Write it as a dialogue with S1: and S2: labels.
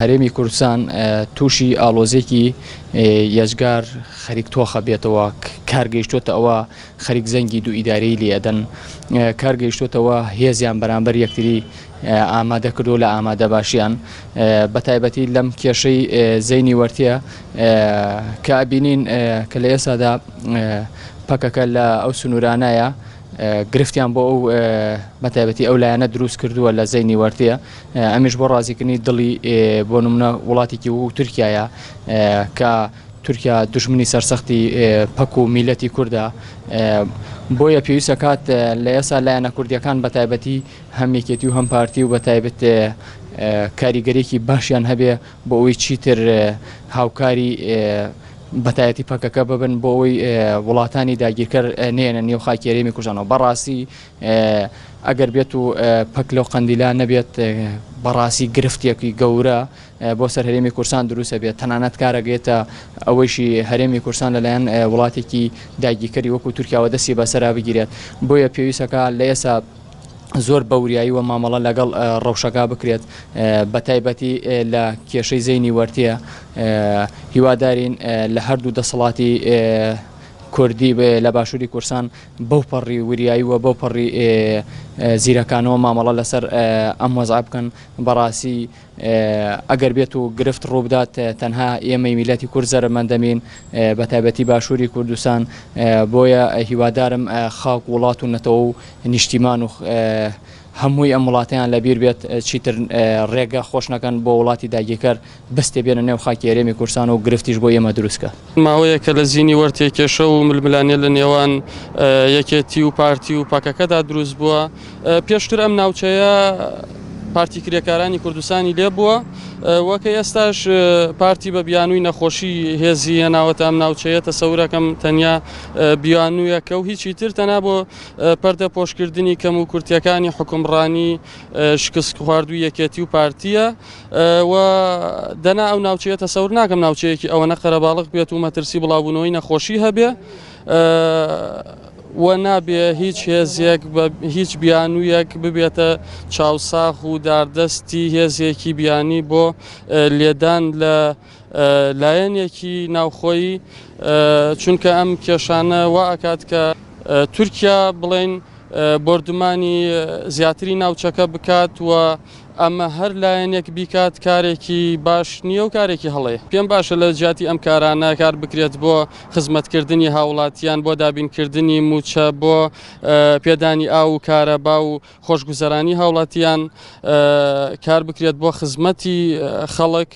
S1: هەرێمی کوردستان تووشی ئاڵۆزێکی یەجگار خەریک تۆخە بێتەوە کارگەیشتوتە ئەوە خەریک زەنگی دوو ئیدارەی لێدەن کارگەیشتوتەوە هێزیان بەرامبەر یەکتری ئامادە کردو لە ئامادە باشیان بە تایبەتی لەم کێشەی زەینی وەرتیە کە ئەبینین کە لە ئێسادا پەکەکە لە ئەو سنوورانایە گرفتیان بۆ ئەو بەتایبەتی ئەو لایەنە دروست کردووە لە زەینی وەرتیە ئەمیش بۆ ڕازیکردنی دڵی بۆ نمونە وڵاتێکی وەکو تورکایە کە تورکیا دوژمنی سەرسەختی پەک و میلەتی کووردە بۆیە پێویستە کات لە ئێسا لایەنە کوردیەکان بەتایبەتی هەم یەکێتی و هەم پارتی و بەتایبەت کاریگەرێکی باشیان هەبێ بۆ ئەوەی چیتر هاوکاری بەتایەتی پەکەکە ببن بۆ ئەوەی وڵاتانی داگیرکەر نێنە نێو خاکی هەرێمی کوردستانەوە بەڕاستی ئەگەر بێت و پەک لەو قەندیلا نەبێت بەڕاستی گرفتێکی گەورە بۆ سەر هەرێمی کوردستان دروستە بێت تەنانەت کارەگەێتە ئەوەیشی هەرێمی کوردستان لەلایەن وڵاتێکی داگیرکەری وەکو تورکیاوە دەستی بەسەرا بگیرێت بۆیە پێویستەکە لە ئێسا زۆر بەوریایی و مامەڵە لەگەڵ ڕەوشەکە بکرێت بە تایبەتی لە کێشەی زەینی وەرتیە هیوادارین لە هەردوو دەسەڵاتی کوردی لە باشووری کوردستان بەو پەڕی وریایی و بەو پەڕی زیرەکانەوە مامەڵە لەسەر ئەم وەزع بکەن بەڕاستی ئەگەر بێت و گرفت ڕووبدات تەنها ئێمەی میلەتی کورد زەرمەندەمین بە تایبەتی باشووری کوردستان بۆیە هیوادارم خاک وڵات و نەتەوە و نیشتیمان و هەمووی ئەم وڵاتیان لەبیر بێت چیتر ڕێگە خۆش نەکەن بۆ وڵاتی داگیرکەر بەستێ بێنە نێو خاکی هەرێمی کوردستان و گرفتیش بۆ ئێمە دروستکە
S2: ماوەیە کە لە زینی وەرتێ کێشە و ململانێ لە نێوان یەکێتی و پارتی و پاکەکەدا دروست بووە پێشتر ئەم ناوچەیە پارتی کرێکارانی کوردستانی لێ بووە وەکە ئێستاش پارتی بە بیانووی نەخۆشی هێزی هێناوەتە ئەم ناوچەیە تەسەورەکەم تەنیا بیانوویەکە و هیچی تر تەنها بۆ پەردە پۆشکردنی کەم و کورتیەکانی حکومڕانی شکست خواردووی یەکێتی و پارتیە و دەنا ئەو ناوچەیە تەسەور ناکەم ناوچەیەکی ئەوەنە قەرەباڵغ بێت و مەترسی بڵاوبوونەوەی نەخۆشی هەبێ و نابێ هیچ هێزێک هیچ بیانوویەک ببێتە چاوساخ و داردەستی هێزێکی بیانی بۆ لێدان لە لایەنێکی ناوخۆیی چونکە ئەم کێشانە وا ئەکات کە تورکیا بڵێن بردمانی زیاتری ناوچەکە بکات و ئەمە هەر لایەنێک بیکات کارێکی باش نییە و کارێکی هەڵەیە پێم باشە لە جیاتی ئەم کارانە کار بکرێت بۆ خزمەتکردنی هاوڵاتیان بۆ دابینکردنی موچە بۆ پێدانی ئاو و کارەبا و خۆشگوزەرانی هاوڵاتیان کار بکرێت بۆ خزمەتی خەڵک